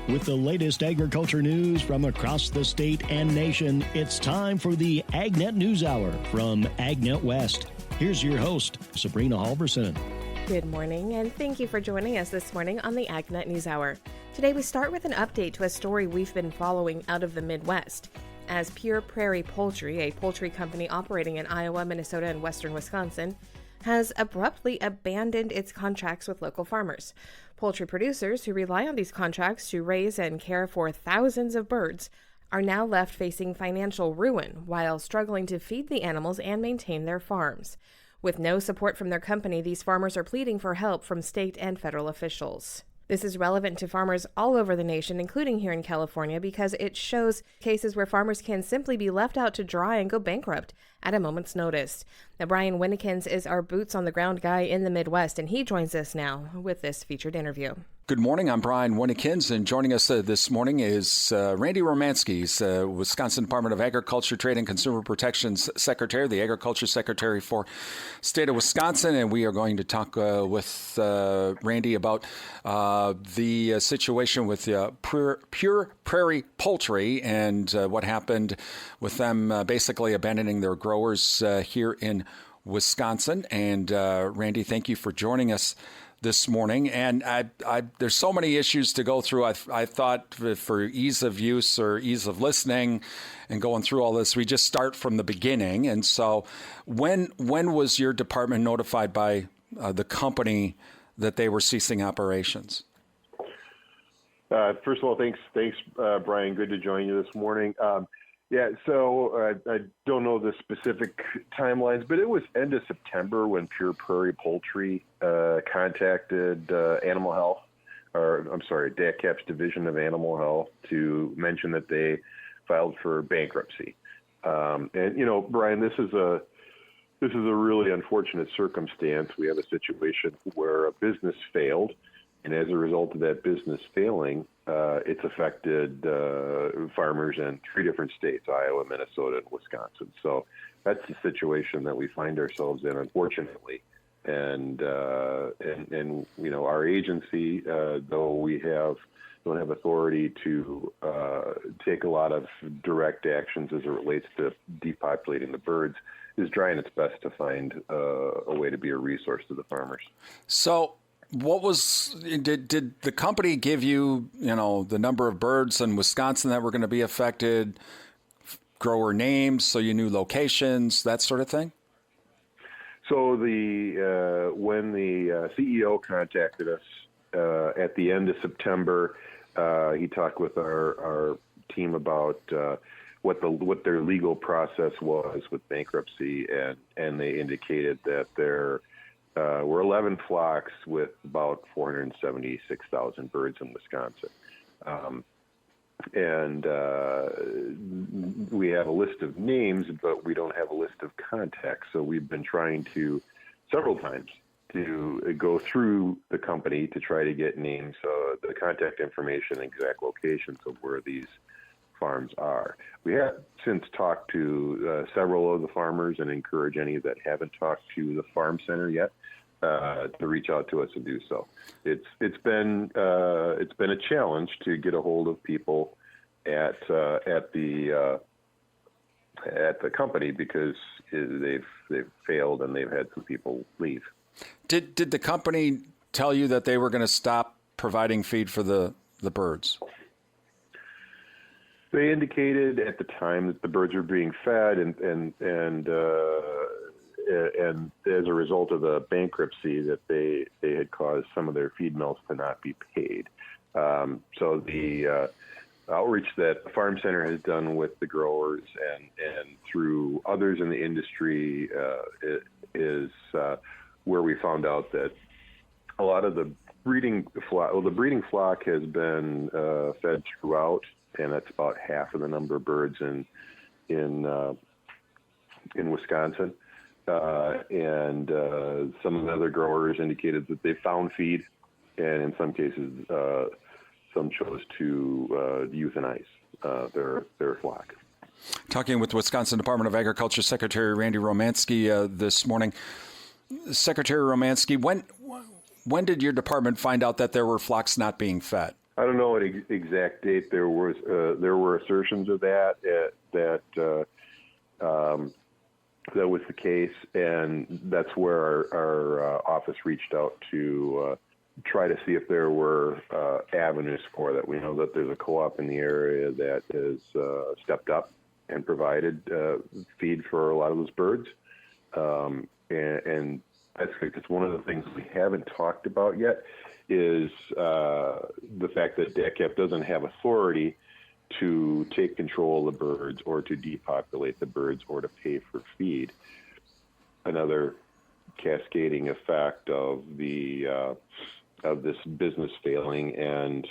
With the latest agriculture news from across the state and nation, it's time for the AgNet News Hour from AgNet West. Here's your host, Sabrina Halverson. Good morning, and thank you for joining us this morning on the AgNet News Hour. Today we start with an update to a story we've been following out of the Midwest, as Pure Prairie Poultry, a poultry company operating in Iowa, Minnesota, and western Wisconsin, has abruptly abandoned its contracts with local farmers. Poultry producers who rely on these contracts to raise and care for thousands of birds are now left facing financial ruin while struggling to feed the animals and maintain their farms. With no support from their company, these farmers are pleading for help from state and federal officials. This is relevant to farmers all over the nation, including here in California, because it shows cases where farmers can simply be left out to dry and go bankrupt at a moment's notice. Now, Brian Winnikins is our boots-on-the-ground guy in the Midwest, and he joins us now with this featured interview. Good morning. I'm Brian Winnikins, and joining us this morning is Randy Romansky. He's Wisconsin Department of Agriculture, Trade, and Consumer Protection's Secretary, the Agriculture Secretary for State of Wisconsin, and we are going to talk with Randy about the situation with Pure Prairie Poultry and what happened with them basically abandoning their growers here in Wisconsin. And Randy, thank you for joining us this morning. And there's so many issues to go through. I thought for ease of use or ease of listening and going through all this, we just start from the beginning. And so when was your department notified by the company that they were ceasing operations? First of all, thanks, Brian. Good to join you this morning. So I don't know the specific timelines, but it was end of September when Pure Prairie Poultry contacted Animal Health, DACAP's Division of Animal Health, to mention that they filed for bankruptcy. Brian, this is a really unfortunate circumstance. We have a situation where a business failed, and as a result of that business failing, it's affected farmers in 3 different states: Iowa, Minnesota, and Wisconsin. So that's the situation that we find ourselves in, unfortunately. And our agency, though we don't have authority to take a lot of direct actions as it relates to depopulating the birds, is trying its best to find a way to be a resource to the farmers. So did the company give you, the number of birds in Wisconsin that were going to be affected, grower names, so you knew locations, that sort of thing? So when the CEO contacted us at the end of September, he talked with our team about what their legal process was with bankruptcy, and they indicated that there were 11 flocks with about 476,000 birds in Wisconsin. We have a list of names, but we don't have a list of contacts. So we've been trying several times to go through the company to try to get names, the contact information, exact locations of where these farms are. We have since talked to several of the farmers and encourage any that haven't talked to the farm center yet to reach out to us and do so. It's been a challenge to get a hold of people at the company because they've failed and they've had some people leave. Did the company tell you that they were going to stop providing feed for the birds? They indicated at the time that the birds were being fed, and as a result of the bankruptcy, that they had caused some of their feed mills to not be paid. So the outreach that the Farm Center has done with the growers and through others in the industry is where we found out that a lot of the breeding flock has been fed throughout, and that's about half of the number of birds in Wisconsin. And some of the other growers indicated that they found feed, and in some cases, some chose to euthanize their flock. Talking with Wisconsin Department of Agriculture Secretary Randy Romansky this morning. Secretary Romansky, when did your department find out that there were flocks not being fed? I don't know an exact date. There were assertions of that was the case, and that's where our office reached out to try to see if there were avenues for that. We know that there's a co-op in the area that has stepped up and provided feed for a lot of those birds, and that's good, because one of the things we haven't talked about yet is the fact that DACF doesn't have authority to take control of the birds or to depopulate the birds or to pay for feed. Another cascading effect of this business failing and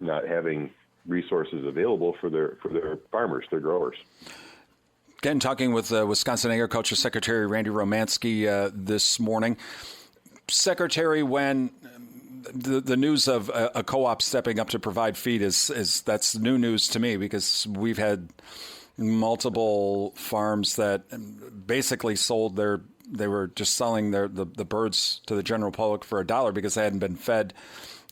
not having resources available for their farmers, their growers. Again, talking with Wisconsin Agriculture Secretary Randy Romanski this morning. Secretary, when the news of a co-op stepping up to provide feed that's new news to me, because we've had multiple farms that basically they were just selling the birds to the general public for $1 because they hadn't been fed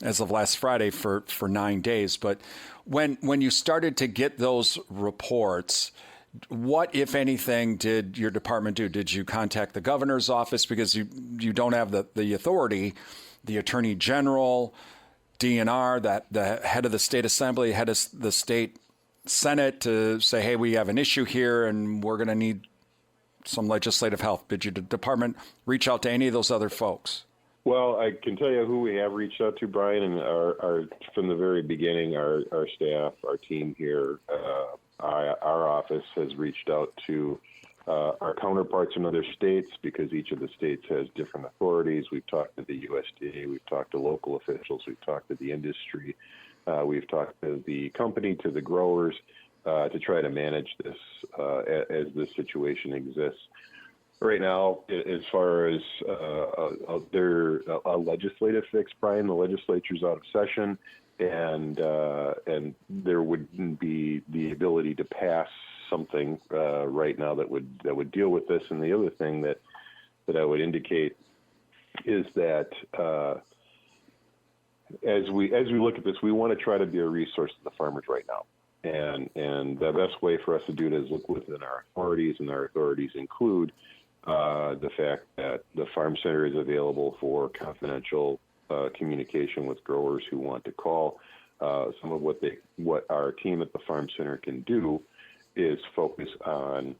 as of last Friday for 9 days. But when you started to get those reports, what, if anything, did your department do? Did you contact the governor's office, because you don't have the authority, the attorney general, DNR, the head of the state assembly, head of the state senate, to say, hey, we have an issue here and we're going to need some legislative help? Did your department reach out to any of those other folks? Well, I can tell you who we have reached out to, Brian, and our from the very beginning, our staff, our team here, our office has reached out to our counterparts in other states, because each of the states has different authorities. We've talked to the USDA, we've talked to local officials, we've talked to the industry, we've talked to the company, to the growers, to try to manage this as this situation exists. Right now, as far as a legislative fix, Brian, the legislature's out of session, and there wouldn't be the ability to pass something right now that would deal with this. And the other thing that I would indicate is that as we look at this, we want to try to be a resource to the farmers right now. And the best way for us to do it is look within our authorities, and our authorities include the fact that the farm center is available for confidential communication with growers who want to call. Some of what our team at the farm center can do is focus on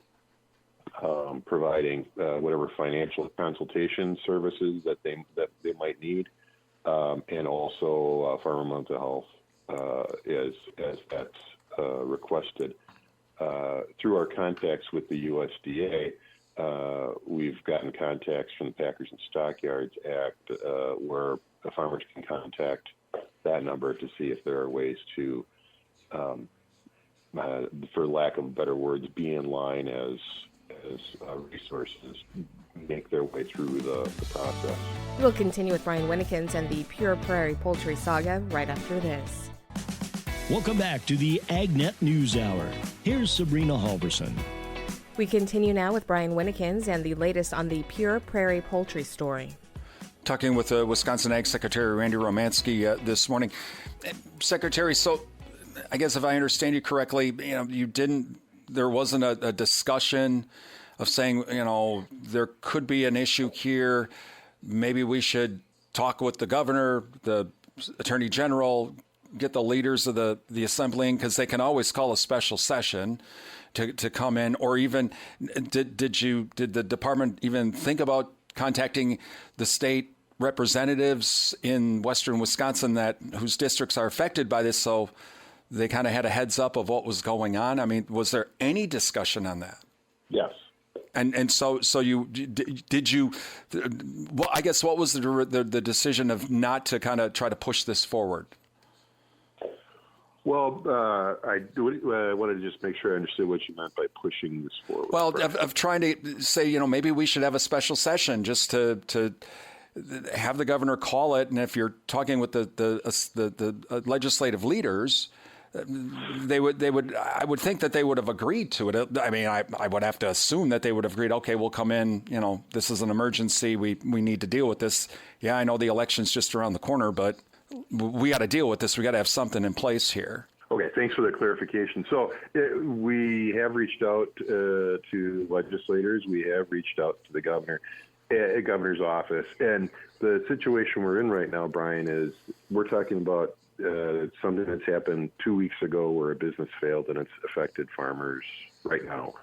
providing whatever financial consultation services that they might need, and also farmer mental health as that's requested. Through our contacts with the USDA, we've gotten contacts from the Packers and Stockyards Act, where the farmers can contact that number to see if there are ways to, for lack of better words, be in line as resources make their way through the process. We'll continue with Brian Winnekins and the Pure Prairie Poultry saga right after this. Welcome back to the AgNet News Hour. Here's Sabrina Halverson. We continue now with Brian Winnekins and the latest on the Pure Prairie Poultry story. Talking with Wisconsin Ag Secretary Randy Romanski this morning. Secretary, so I guess if I understand you correctly, there wasn't a discussion of saying, there could be an issue here. Maybe we should talk with the governor, the attorney general, get the leaders of the assembly in, because they can always call a special session to come in. Or even did the department even think about contacting the state representatives in western Wisconsin whose districts are affected by this, so they kind of had a heads up of what was going on? I mean, was there any discussion on that? Yes. And so did you? Well, I guess what was the decision of not to kind of try to push this forward? Well, I wanted to just make sure I understood what you meant by pushing this forward. Well, of trying to say, maybe we should have a special session just to have the governor call it, and if you're talking with the legislative leaders, I would think that they would have agreed to it. I mean, I would have to assume that they would have agreed. Okay, we'll come in. This is an emergency. We need to deal with this. Yeah, I know the election's just around the corner, but we got to deal with this. We got to have something in place here. Okay, thanks for the clarification. So we have reached out to legislators. We have reached out to the governor's office. And the situation we're in right now, Brian, is we're talking about something that's happened 2 weeks ago where a business failed and it's affected farmers right now.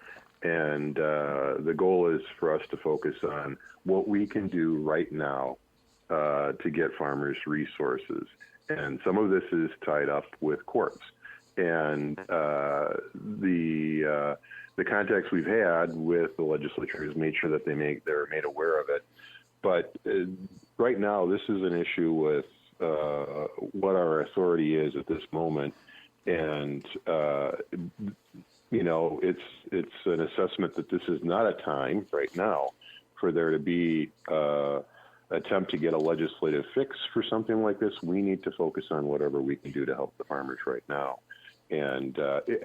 And the goal is for us to focus on what we can do right now to get farmers resources. And some of this is tied up with courts. And the contacts we've had with the legislature has made sure that they're made aware of it. But right now, this is an issue with what our authority is at this moment. And, it's an assessment that this is not a time right now for there to be attempt to get a legislative fix for something like this. We need to focus on whatever we can do to help the farmers right now. And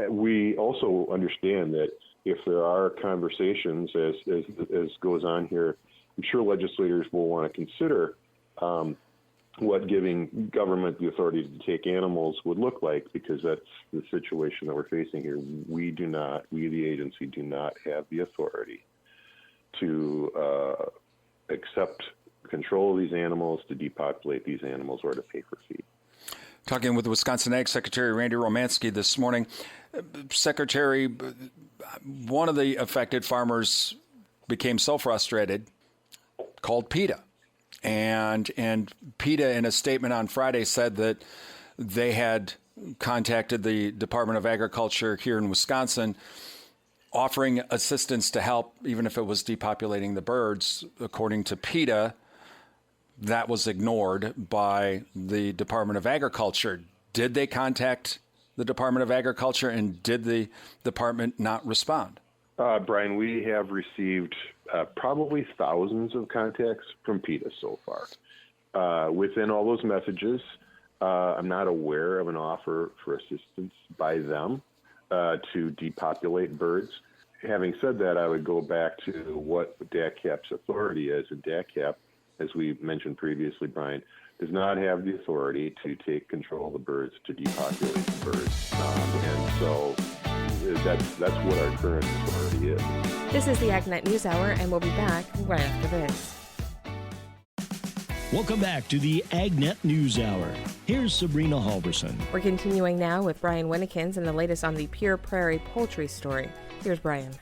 we also understand that if there are conversations as goes on here, I'm sure legislators will want to consider what giving government the authority to take animals would look like, because that's the situation that we're facing here. We, the agency, do not have the authority to accept control of these animals, to depopulate these animals, or to pay for feed. Talking with Wisconsin Ag Secretary Randy Romanski this morning. Secretary, one of the affected farmers became so frustrated, called PETA. And PETA, in a statement on Friday, said that they had contacted the Department of Agriculture here in Wisconsin, offering assistance to help, even if it was depopulating the birds. According to PETA, that was ignored by the Department of Agriculture. Did they contact the Department of Agriculture, and did the department not respond? Brian, we have received probably thousands of contacts from PETA so far. Within all those messages, I'm not aware of an offer for assistance by them to depopulate birds. Having said that, I would go back to what DACAP's authority is. And DACAP, as we mentioned previously, Brian, does not have the authority to take control of the birds, to depopulate the birds. And so that's what our current authority is. This is the AgNet News Hour, and we'll be back right after this. Welcome back to the AgNet News Hour. Here's Sabrina Halverson. We're continuing now with Brian Winnikins and the latest on the Pure Prairie Poultry story. Here's Brian.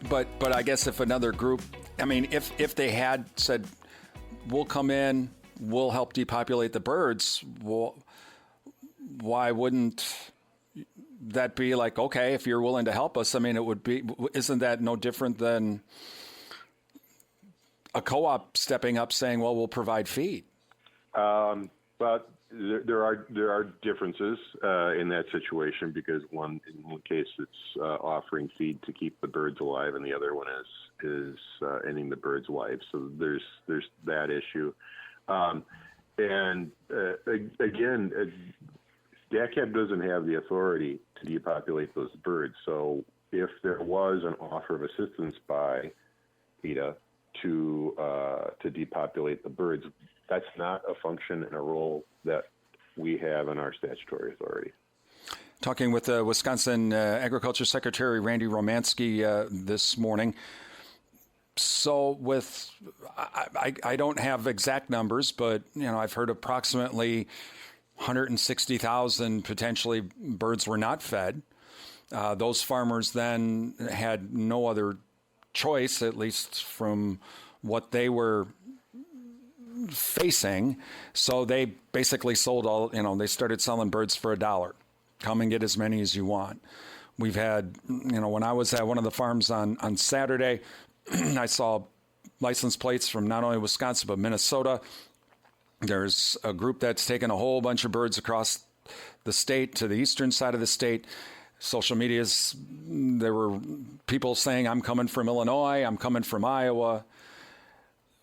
But I guess if another group, if they had said, we'll come in, we'll help depopulate the birds, well, why wouldn't that be like, okay, if you're willing to help us? It would be, isn't that no different than a co-op stepping up saying, well, we'll provide feed? But there are differences in that situation, because in one case it's offering feed to keep the birds alive, and the other one is ending the birds' lives. So there's that issue. Again, DACAP doesn't have the authority to depopulate those birds. So if there was an offer of assistance by PETA to depopulate the birds, that's not a function and a role that we have in our statutory authority. Talking with Wisconsin Agriculture Secretary Randy Romanski this morning. So I don't have exact numbers, but I've heard approximately 160,000 potentially birds were not fed. Those farmers then had no other choice, at least from what they were facing. So they basically sold all, they started selling birds for $1. Come and get as many as you want. We've had, when I was at one of the farms on Saturday, I saw license plates from not only Wisconsin, but Minnesota. There's a group that's taken a whole bunch of birds across the state to the eastern side of the state. Social medias, there were people saying, I'm coming from Illinois, I'm coming from Iowa.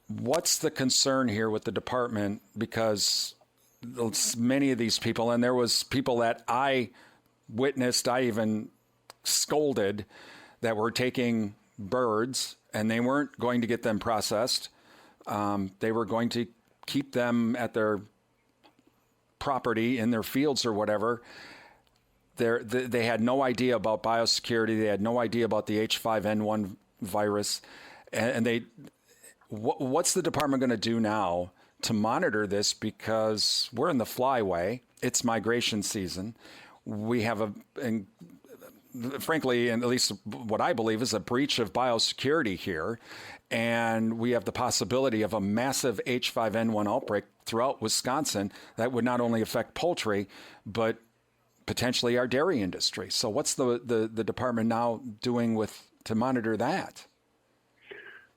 What's the concern here with the department? Because many of these people, and there was people that I witnessed, I even scolded, that were taking birds, and they weren't going to get them processed. They were going to keep them at their property in their fields or whatever. They had no idea about biosecurity. They had no idea about the H5N1 virus. And what's the department going to do now to monitor this? Because we're in the flyway. It's migration season. We have frankly, and at least what I believe is a breach of biosecurity here. And we have the possibility of a massive H5N1 outbreak throughout Wisconsin that would not only affect poultry, but potentially our dairy industry. So what's the department now doing to monitor that?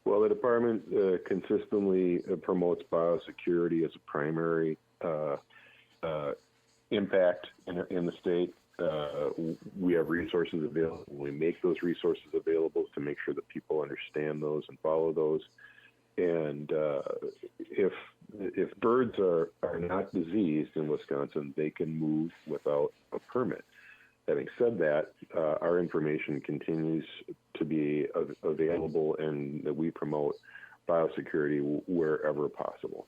Well, the department consistently promotes biosecurity as a primary impact in the state. We have resources available. We make those resources available to make sure that people understand those and follow those. And if birds are not diseased in Wisconsin, they can move without a permit. Having said that, our information continues to be available, and that we promote biosecurity wherever possible.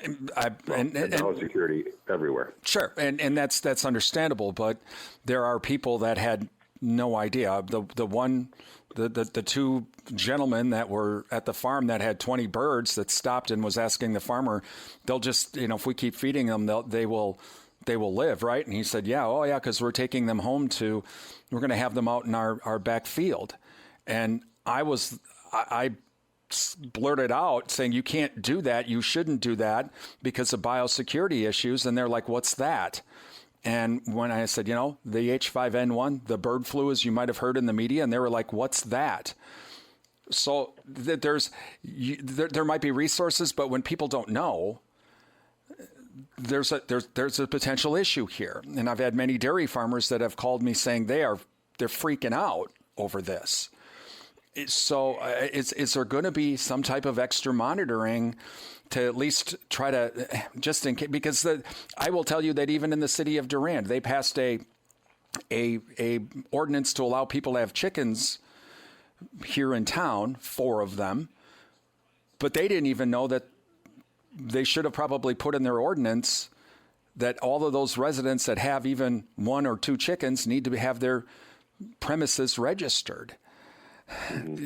And biosecurity everywhere. Sure, and that's understandable, but there are people that had no idea. The two gentlemen that were at the farm that had 20 birds that stopped and was asking the farmer, they'll just, if we keep feeding them, they will live, right? And he said, yeah, because we're taking them home we're going to have them out in our back field. And I blurted out saying, you can't do that. You shouldn't do that because of biosecurity issues. And they're like, what's that? And when I said, the H5N1, the bird flu, as you might have heard in the media, and they were like, what's that? So there might be resources, but when people don't know, there's a potential issue here. And I've had many dairy farmers that have called me saying they're freaking out over this. So is there going to be some type of extra monitoring to at least try to, just in case, because I will tell you that even in the city of Durand, they passed a ordinance to allow people to have chickens here in town, 4 of them, but they didn't even know that they should have probably put in their ordinance that all of those residents that have even 1 or 2 chickens need to have their premises registered.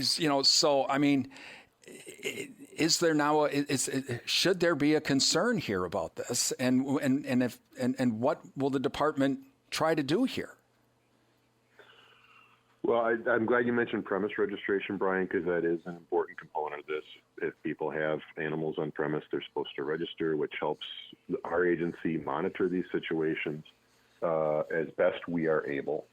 So, I mean, is there now should there be a concern here about this? And what will the department try to do here? Well, I'm glad you mentioned premise registration, Brian, because that is an important component of this. If people have animals on premise, they're supposed to register, which helps our agency monitor these situations as best we are able.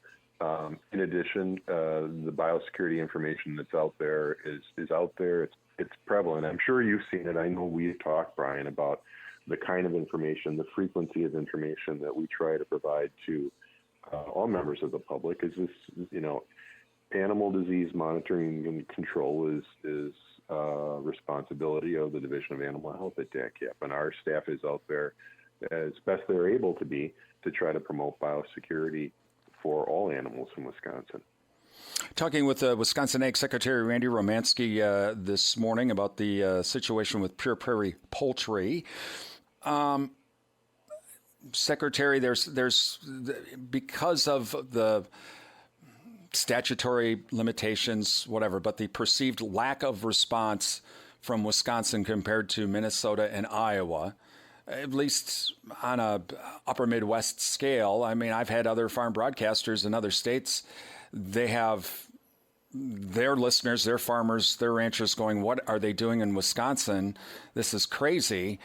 In addition, the biosecurity information that's out there is out there. It's prevalent. I'm sure you've seen it. I know we've talked, Brian, about the kind of information, the frequency of information that we try to provide to all members of the public. Is this, animal disease monitoring and control is responsibility of the Division of Animal Health at DACYP, and our staff is out there as best they're able to be to try to promote biosecurity for all animals in Wisconsin. Talking with Wisconsin Ag Secretary Randy Romanski this morning about the situation with Pure Prairie Poultry. Secretary, there's because of the statutory limitations, whatever, but the perceived lack of response from Wisconsin compared to Minnesota and Iowa, at least on a upper Midwest scale. I mean, I've had other farm broadcasters in other states. They have their listeners, their farmers, their ranchers going, what are they doing in Wisconsin? This is crazy.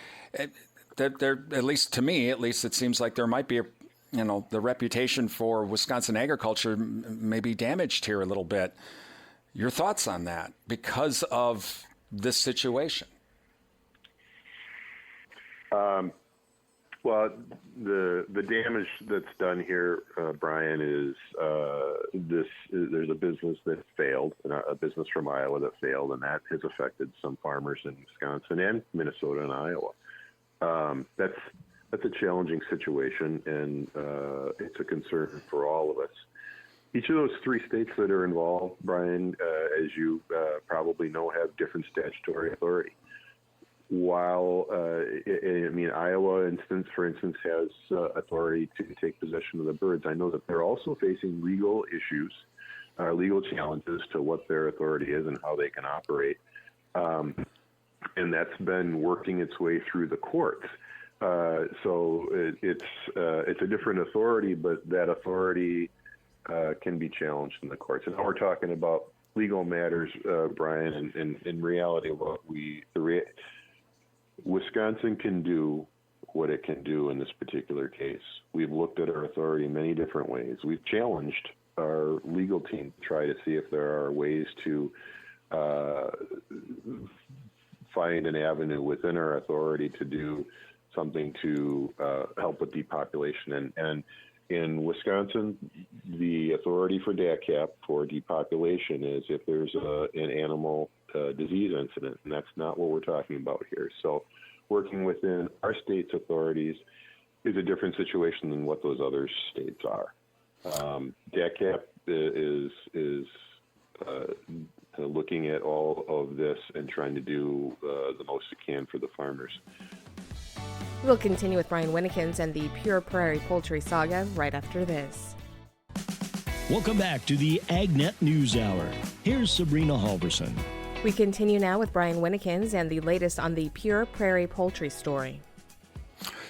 They're, at least to me, at least it seems like there might be the reputation for Wisconsin agriculture may be damaged here a little bit. Your thoughts on that because of this situation? Well, the damage that's done here, Brian, is there's a business that failed, a business from Iowa that failed, and that has affected some farmers in Wisconsin and Minnesota and Iowa. That's a challenging situation, and it's a concern for all of us. Each of those 3 states that are involved, Brian, as you probably know, have different statutory authority. while Iowa for instance, has authority to take possession of the birds. I know that they're also facing legal issues, legal challenges to what their authority is and how they can operate, and that's been working its way through the courts. So it's a different authority, but that authority can be challenged in the courts. And now we're talking about legal matters, Brian, and in reality, Wisconsin can do what it can do in this particular case. We've looked at our authority in many different ways. We've challenged our legal team to try to see if there are ways to find an avenue within our authority to do something to help with depopulation. And in Wisconsin, the authority for DACAP for depopulation is if there's an animal disease incident, and that's not what we're talking about here. So working within our state's authorities is a different situation than what those other states are. DACAP is looking at all of this and trying to do the most it can for the farmers. We'll continue with Brian Winnikins and the Pure Prairie Poultry saga right after this. Welcome back to the AgNet News Hour. Here's Sabrina Halverson. We continue now with Brian Winnikins and the latest on the Pure Prairie Poultry story.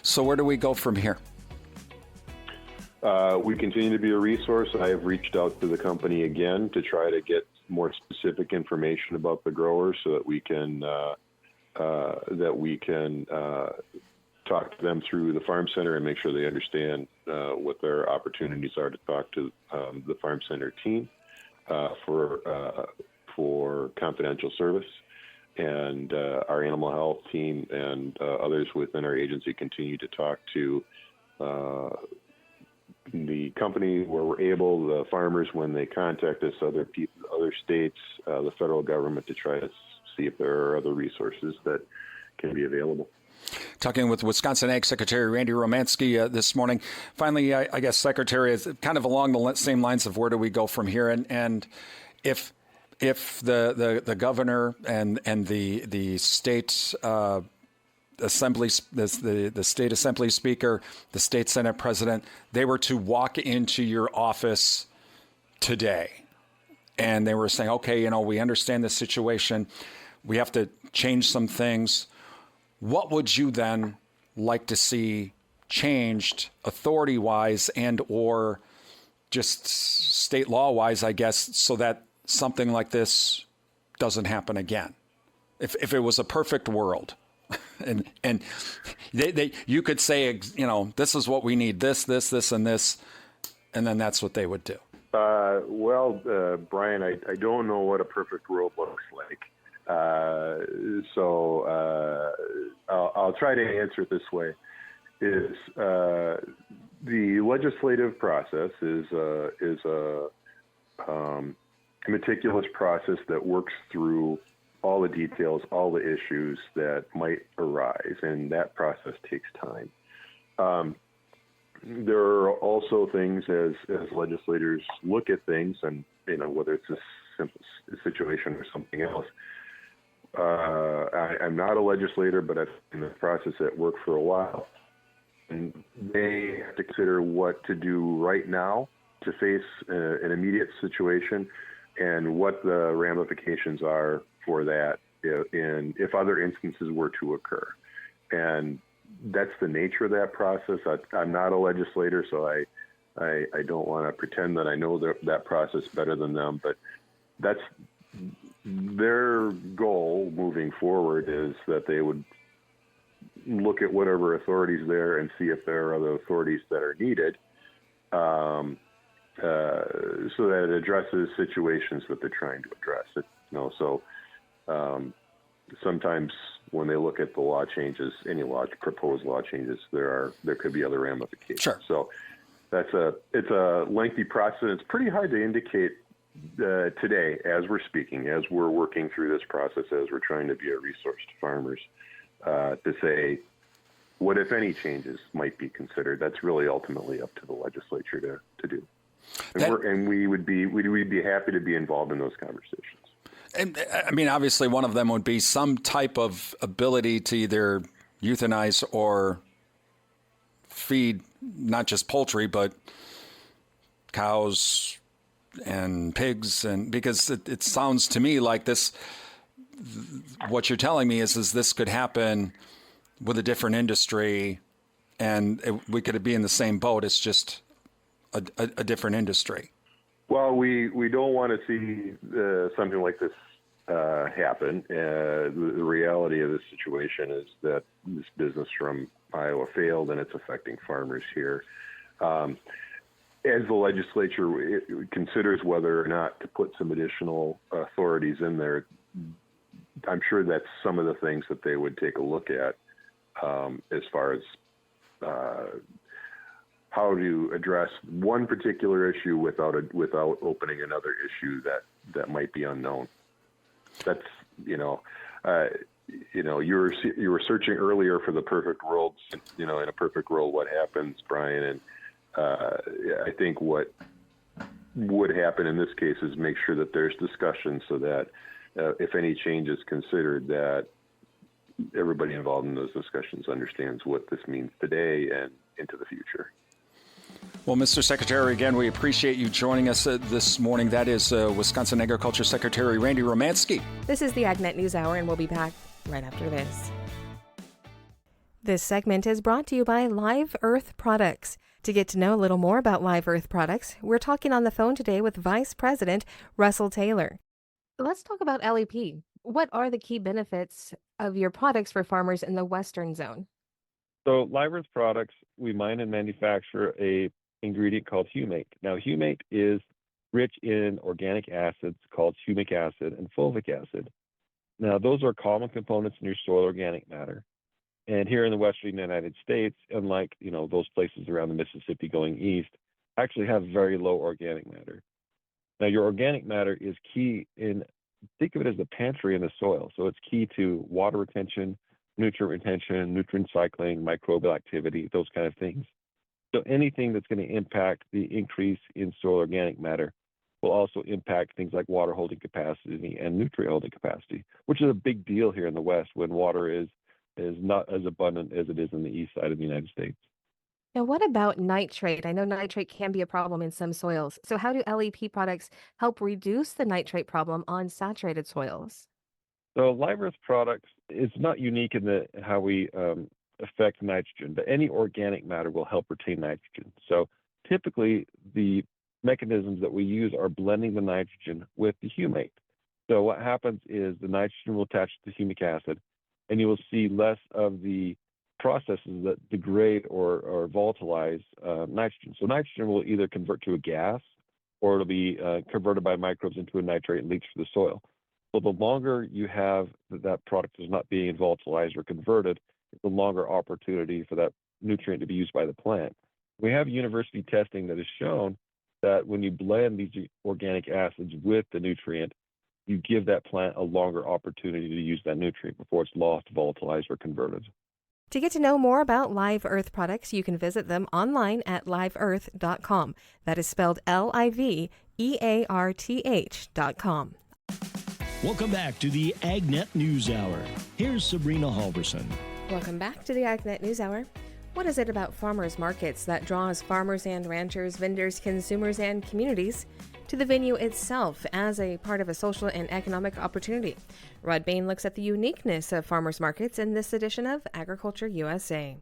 So where do we go from here? We continue to be a resource. I have reached out to the company again to try to get more specific information about the growers so that we can talk to them through the farm center and make sure they understand what their opportunities are to talk to the farm center team for confidential service. And our animal health team and others within our agency continue to talk to the company where we're able, the farmers when they contact us, other people, other states, the federal government, to try to see if there are other resources that can be available. Talking with Wisconsin Ag Secretary Randy Romanski this morning. Finally, I guess, Secretary, is kind of along the same lines of where do we go from here, and if the governor and the state assembly, the state assembly speaker, the state senate president, they were to walk into your office today, and they were saying, okay, we understand the situation, we have to change some things. What would you then like to see changed authority-wise and or just state law-wise, I guess, so that something like this doesn't happen again? If it was a perfect world, and you could say, this is what we need, this, and this, and then that's what they would do. Brian, I don't know what a perfect world looks like. So I'll try to answer it this way. The legislative process is a meticulous process that works through all the details, all the issues that might arise, and that process takes time. There are also things as legislators look at things, and whether it's a simple situation or something else. I'm not a legislator, but I've been in the process at work for a while. And they have to consider what to do right now to face an immediate situation and what the ramifications are for that if other instances were to occur. And that's the nature of that process. I'm not a legislator, so I don't want to pretend that I know that process better than them, but that's their goal moving forward, is that they would look at whatever authorities there and see if there are other authorities that are needed, so that it addresses situations that they're trying to address. Sometimes when they look at the law changes, any proposed law changes, there could be other ramifications. Sure. So it's a lengthy process. It's pretty hard to indicate today, as we're speaking, as we're working through this process, as we're trying to be a resource to farmers, to say what, if any, changes might be considered. That's really ultimately up to the legislature to do. And we would be happy to be involved in those conversations. And, I mean, obviously one of them would be some type of ability to either euthanize or feed not just poultry, but cows and pigs. And because it sounds to me like this, what you're telling me is this could happen with a different industry, and we could be in the same boat. It's just a different industry. Well, we don't want to see something like this happen. The reality of this situation is that this business from Iowa failed, and it's affecting farmers here. As the legislature considers whether or not to put some additional authorities in there, I'm sure that's some of the things that they would take a look at as far as how to address one particular issue without opening another issue that might be unknown. That's you were searching earlier for the perfect world. In a perfect world, what happens, Brian? And I think what would happen in this case is make sure that there's discussion so that if any change is considered, that everybody involved in those discussions understands what this means today and into the future. Well, Mr. Secretary, again, we appreciate you joining us this morning. That is Wisconsin Agriculture Secretary Randy Romanski. This is the AgNet News Hour, and we'll be back right after this. This segment is brought to you by Live Earth Products. To get to know a little more about Live Earth Products, we're talking on the phone today with Vice President Russell Taylor. Let's talk about LEP. What are the key benefits of your products for farmers in the Western Zone? So Live Earth Products, we mine and manufacture a ingredient called humate. Now, humate is rich in organic acids called humic acid and fulvic acid. Now, those are common components in your soil organic matter. And here in the Western United States, unlike those places around the Mississippi going east, actually have very low organic matter. Now, your organic matter is key think of it as the pantry in the soil. So it's key to water retention, nutrient retention, nutrient cycling, microbial activity, those kind of things. So anything that's going to impact the increase in soil organic matter will also impact things like water holding capacity and nutrient holding capacity, which is a big deal here in the West when water is not as abundant as it is in the east side of the United States. Now, what about nitrate? I know nitrate can be a problem in some soils. So how do LEP products help reduce the nitrate problem on saturated soils? So Live Earth Products is not unique in how we affect nitrogen, but any organic matter will help retain nitrogen. So typically the mechanisms that we use are blending the nitrogen with the humate. So what happens is the nitrogen will attach to the humic acid, and you will see less of the processes that degrade or volatilize nitrogen. So nitrogen will either convert to a gas, or it'll be converted by microbes into a nitrate and leach to the soil. So the longer you have that product is not being volatilized or converted, the longer opportunity for that nutrient to be used by the plant. We have university testing that has shown that when you blend these organic acids with the nutrient, you give that plant a longer opportunity to use that nutrient before it's lost, volatilized, or converted. To get to know more about Live Earth products, you can visit them online at liveearth.com. That is spelled LIVEARTH.com. Welcome back to the AgNet News Hour. Here's Sabrina Halverson. Welcome back to the AgNet News Hour. What is it about farmers markets that draws farmers and ranchers, vendors, consumers, and communities to the venue itself as a part of a social and economic opportunity? Rod Bain looks at the uniqueness of farmers markets in this edition of Agriculture USA.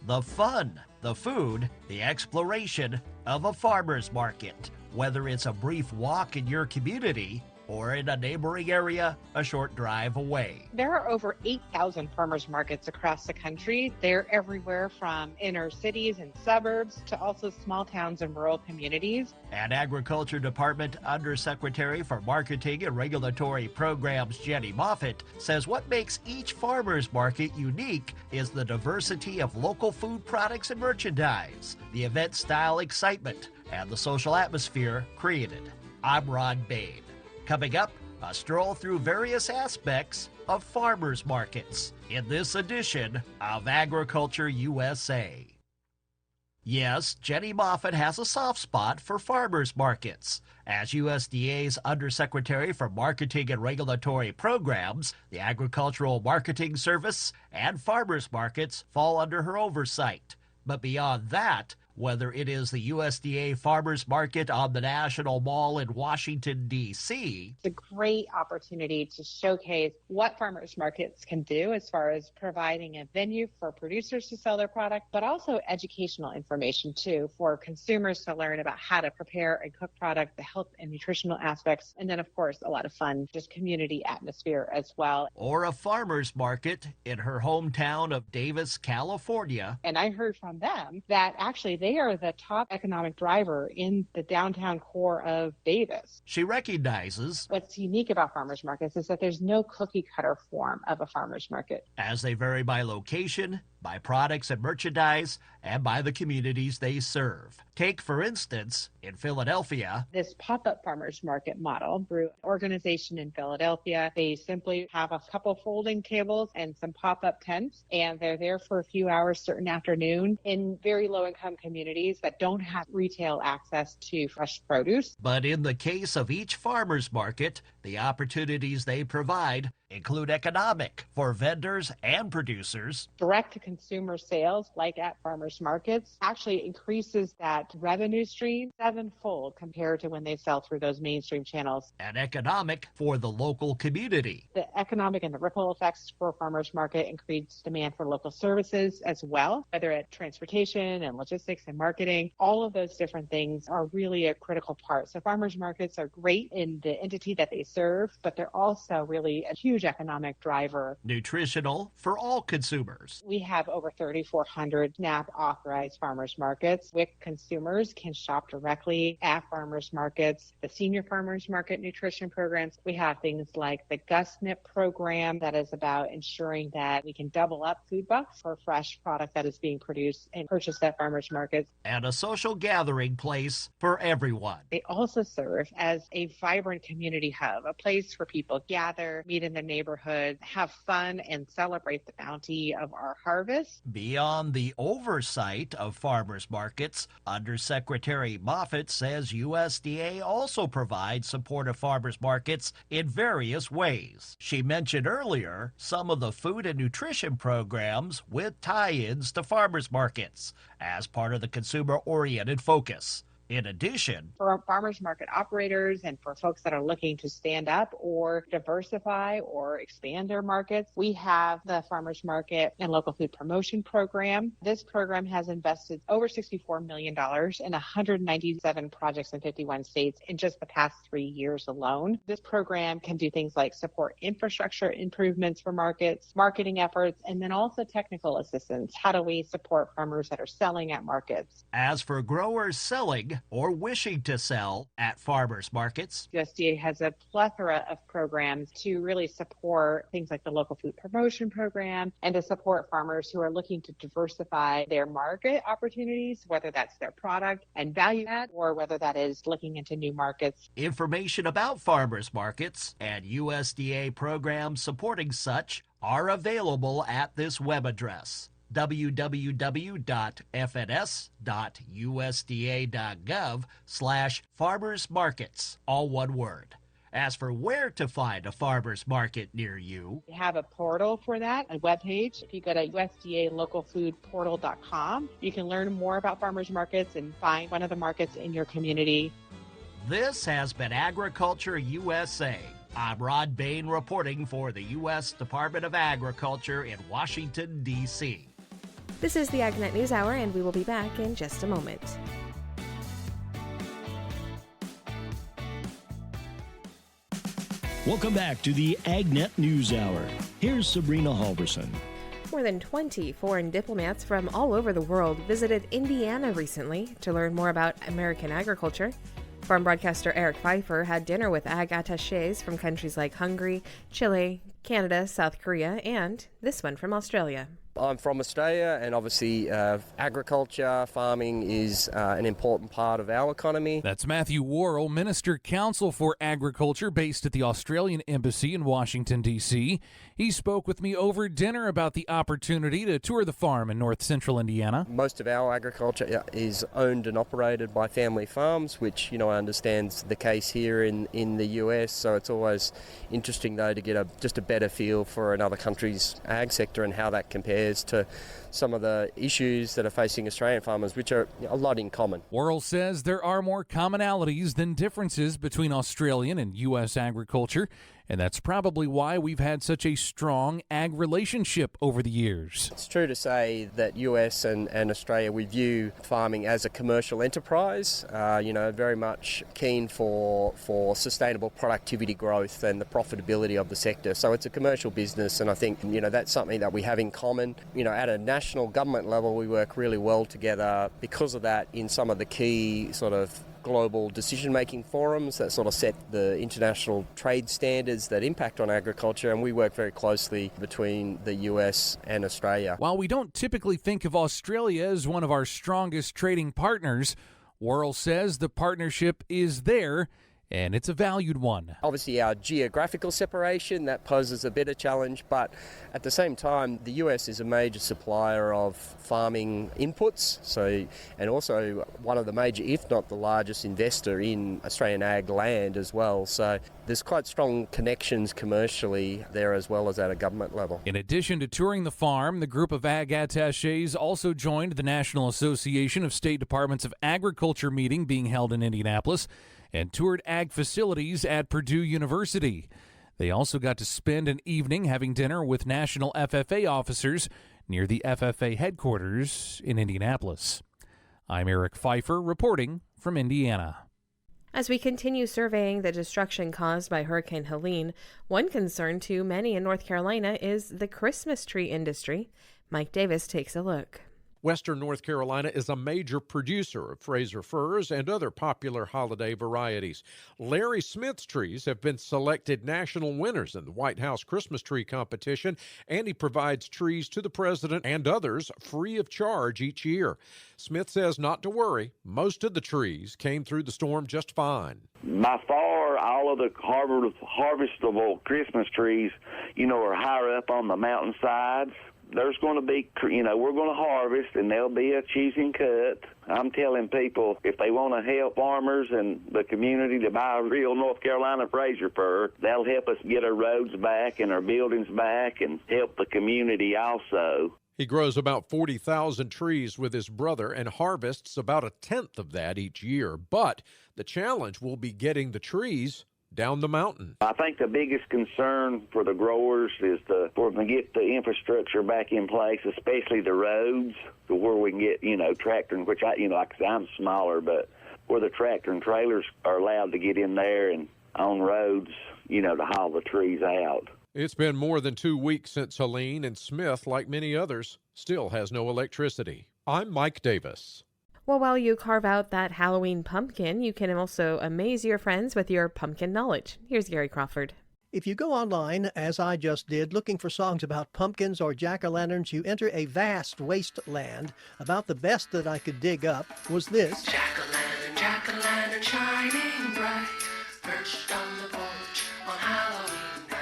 The fun, the food, the exploration of a farmer's market. Whether it's a brief walk in your community or in a neighboring area a short drive away. There are over 8,000 farmers markets across the country. They're everywhere from inner cities and suburbs to also small towns and rural communities. And Agriculture Department Undersecretary for Marketing and Regulatory Programs Jenny Moffitt says what makes each farmers market unique is the diversity of local food products and merchandise, the event style excitement, and the social atmosphere created. I'm Rod Bain. Coming up, a stroll through various aspects of farmers markets in this edition of Agriculture USA. Yes, Jenny Moffett has a soft spot for farmers markets. As USDA's Undersecretary for Marketing and Regulatory Programs, the Agricultural Marketing Service and farmers markets fall under her oversight. But beyond that, whether it is the USDA Farmers Market on the National Mall in Washington, D.C. It's a great opportunity to showcase what farmers markets can do as far as providing a venue for producers to sell their product, but also educational information too for consumers to learn about how to prepare and cook product, the health and nutritional aspects, and then of course a lot of fun, just community atmosphere as well. Or a farmers market in her hometown of Davis, California. And I heard from them that actually they are the top economic driver in the downtown core of Davis. She recognizes what's unique about farmers markets is that there's no cookie cutter form of a farmers market, as they vary by location, by products and merchandise, and by the communities they serve. Take, for instance, in Philadelphia, this pop-up farmers market model through an organization in Philadelphia. They simply have a couple folding tables and some pop-up tents, and they're there for a few hours certain afternoon in very low-income communities that don't have retail access to fresh produce. But in the case of each farmers market, the opportunities they provide include economic for vendors and producers. Direct-to-consumer sales, like at farmers markets, actually increases that revenue stream sevenfold compared to when they sell through those mainstream channels. And economic for the local community. The economic and the ripple effects for farmers market increase demand for local services as well, whether it's transportation and logistics and marketing. All of those different things are really a critical part. So farmers markets are great in the entity that they serve, but they're also really a huge economic driver. Nutritional for all consumers. We have over 3,400 SNAP authorized farmers markets. WIC consumers can shop directly at farmers markets. The senior farmers market nutrition programs, we have things like the GusNIP program that is about ensuring that we can double up food bucks for fresh product that is being produced and purchased at farmers markets. And a social gathering place for everyone. They also serve as a vibrant community hub, a place where people gather, meet in the neighborhood, have fun, and celebrate the bounty of our harvest. Beyond the oversight of farmers markets, Undersecretary Moffett says USDA also provides support of farmers markets in various ways. She mentioned earlier some of the food and nutrition programs with tie-ins to farmers markets as part of the consumer-oriented focus. In addition, for farmers market operators and for folks that are looking to stand up or diversify or expand their markets, we have the Farmers Market and Local Food Promotion Program. This program has invested over $64 million in 197 projects in 51 states in just the past 3 years alone. This program can do things like support infrastructure improvements for markets, marketing efforts, and then also technical assistance. How do we support farmers that are selling at markets? As for growers selling or wishing to sell at farmers markets, USDA has a plethora of programs to really support things like the Local Food Promotion Program and to support farmers who are looking to diversify their market opportunities, whether that's their product and value add or whether that is looking into new markets. Information about farmers markets and USDA programs supporting such are available at this web address, www.fns.usda.gov/farmersmarkets, all one word. As for where to find a farmer's market near you, we have a portal for that, a webpage. If you go to USDALocalFoodPortal.com, you can learn more about farmers markets and find one of the markets in your community. This has been Agriculture USA. I'm Rod Bain reporting for the U.S. Department of Agriculture in Washington, D.C. This is the AgNet News Hour, and we will be back in just a moment. Welcome back to the AgNet News Hour. Here's Sabrina Halverson. More than 20 foreign diplomats from all over the world visited Indiana recently to learn more about American agriculture. Farm broadcaster Eric Pfeiffer had dinner with ag attachés from countries like Hungary, Chile, Canada, South Korea, and this one from Australia. I'm from Australia, and obviously agriculture, farming is an important part of our economy. That's Matthew Worrell, Minister Counsel for Agriculture based at the Australian Embassy in Washington, D.C. He spoke with me over dinner about the opportunity to tour the farm in north central Indiana. Most of our agriculture is owned and operated by family farms, which, I understand is the case here in the US. So it's always interesting, though, to get just a better feel for another country's ag sector and how that compares to some of the issues that are facing Australian farmers, which are a lot in common. Worrell says there are more commonalities than differences between Australian and U.S. agriculture, and that's probably why we've had such a strong ag relationship over the years. It's true to say that US and Australia, we view farming as a commercial enterprise, very much keen for sustainable productivity growth and the profitability of the sector. So it's a commercial business, and I think, that's something that we have in common. At a national government level, we work really well together because of that in some of the key sort of global decision-making forums that sort of set the international trade standards that impact on agriculture, and we work very closely between the US and Australia. While we don't typically think of Australia as one of our strongest trading partners, Worrell says the partnership is there, and it's a valued one. Obviously, our geographical separation, that poses a bit of challenge, but at the same time, the US is a major supplier of farming inputs, and also one of the major, if not the largest investor in Australian ag land as well. So there's quite strong connections commercially there as well as at a government level. In addition to touring the farm, the group of ag attachés also joined the National Association of State Departments of Agriculture meeting being held in Indianapolis and toured ag facilities at Purdue University. They also got to spend an evening having dinner with national FFA officers near the FFA headquarters in Indianapolis. I'm Eric Pfeiffer reporting from Indiana. As we continue surveying the destruction caused by Hurricane Helene, one concern to many in North Carolina is the Christmas tree industry. Mike Davis takes a look. Western North Carolina is a major producer of Fraser firs and other popular holiday varieties. Larry Smith's trees have been selected national winners in the White House Christmas tree competition, and he provides trees to the president and others free of charge each year. Smith says not to worry. Most of the trees came through the storm just fine. By far, all of the harvestable Christmas trees, are higher up on the mountainsides. There's going to be, we're going to harvest, and there'll be a choosing cut. I'm telling people, if they want to help farmers and the community to buy a real North Carolina Fraser fir, that'll help us get our roads back and our buildings back and help the community also. He grows about 40,000 trees with his brother and harvests about 1/10 of that each year. But the challenge will be getting the trees down the mountain. I think the biggest concern for the growers is for them to get the infrastructure back in place, especially the roads, to where we can get, tractor, which like I say, I'm smaller, but where the tractor and trailers are allowed to get in there and on roads, to haul the trees out. It's been more than 2 weeks since Helene, and Smith, like many others, still has no electricity. I'm Mike Davis. Well, while you carve out that Halloween pumpkin, you can also amaze your friends with your pumpkin knowledge. Here's Gary Crawford. If you go online, as I just did, looking for songs about pumpkins or jack-o'-lanterns, you enter a vast wasteland. About the best that I could dig up was this. Jack-o'-lantern, shining bright, perched on the porch on Halloween night.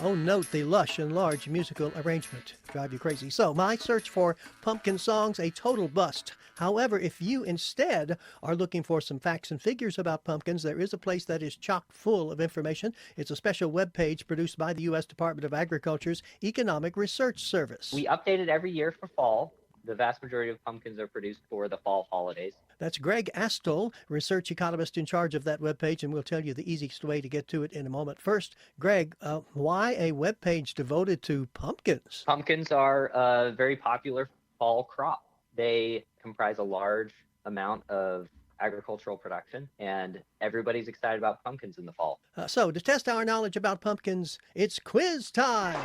Oh, note the lush and large musical arrangement. Drive you crazy. So, my search for pumpkin songs, a total bust. However, if you instead are looking for some facts and figures about pumpkins, there is a place that is chock full of information. It's a special web page produced by the U.S. Department of Agriculture's Economic Research Service. We update it every year for fall. The vast majority of pumpkins are produced for the fall holidays. That's Greg Astol, research economist in charge of that webpage, and we'll tell you the easiest way to get to it in a moment. First, Greg, why a webpage devoted to pumpkins? Pumpkins are a very popular fall crop. They comprise a large amount of agricultural production, and everybody's excited about pumpkins in the fall. So to test our knowledge about pumpkins, it's quiz time.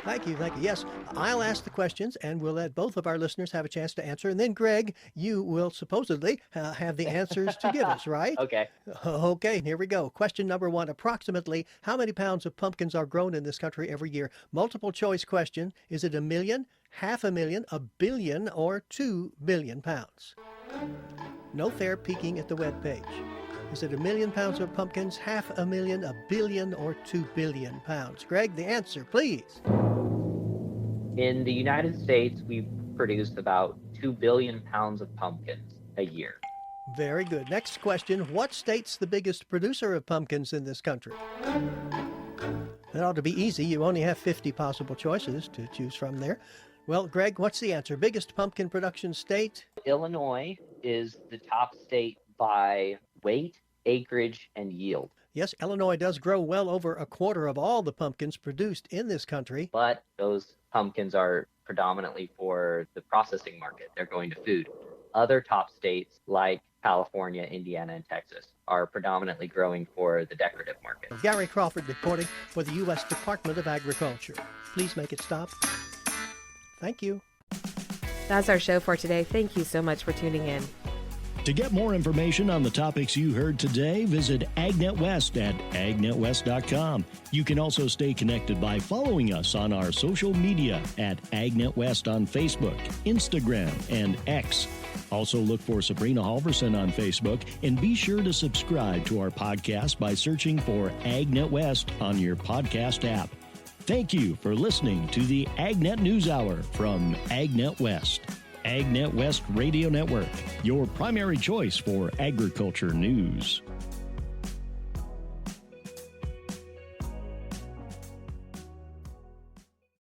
Thank you. Yes, I'll ask the questions, and we'll let both of our listeners have a chance to answer. And then, Greg, you will supposedly have the answers to give us, right? Okay. Okay, here we go. Question number 1. Approximately how many pounds of pumpkins are grown in this country every year? Multiple choice question. Is it 1 million, 500,000, 1 billion, or 2 billion pounds? No fair peeking at the webpage. Is it 1 million pounds of pumpkins, 500,000, 1 billion, or 2 billion pounds? Greg, the answer, please. In the United States, we produce about 2 billion pounds of pumpkins a year. Very good. Next question. What state's the biggest producer of pumpkins in this country? That ought to be easy. You only have 50 possible choices to choose from there. Well, Greg, what's the answer? Biggest pumpkin production state? Illinois is the top state by weight, acreage, and yield. Yes, Illinois does grow well over a quarter of all the pumpkins produced in this country. But those pumpkins are predominantly for the processing market. They're going to food. Other top states like California, Indiana, and Texas are predominantly growing for the decorative market. Gary Crawford reporting for the U.S. Department of Agriculture. Please make it stop. Thank you. That's our show for today. Thank you so much for tuning in. To get more information on the topics you heard today, visit AgNet West at agnetwest.com. You can also stay connected by following us on our social media at AgNet West on Facebook, Instagram, and X. Also look for Sabrina Halverson on Facebook, and be sure to subscribe to our podcast by searching for AgNet West on your podcast app. Thank you for listening to the AgNet News Hour from AgNet West. AgNet West Radio Network, your primary choice for agriculture news.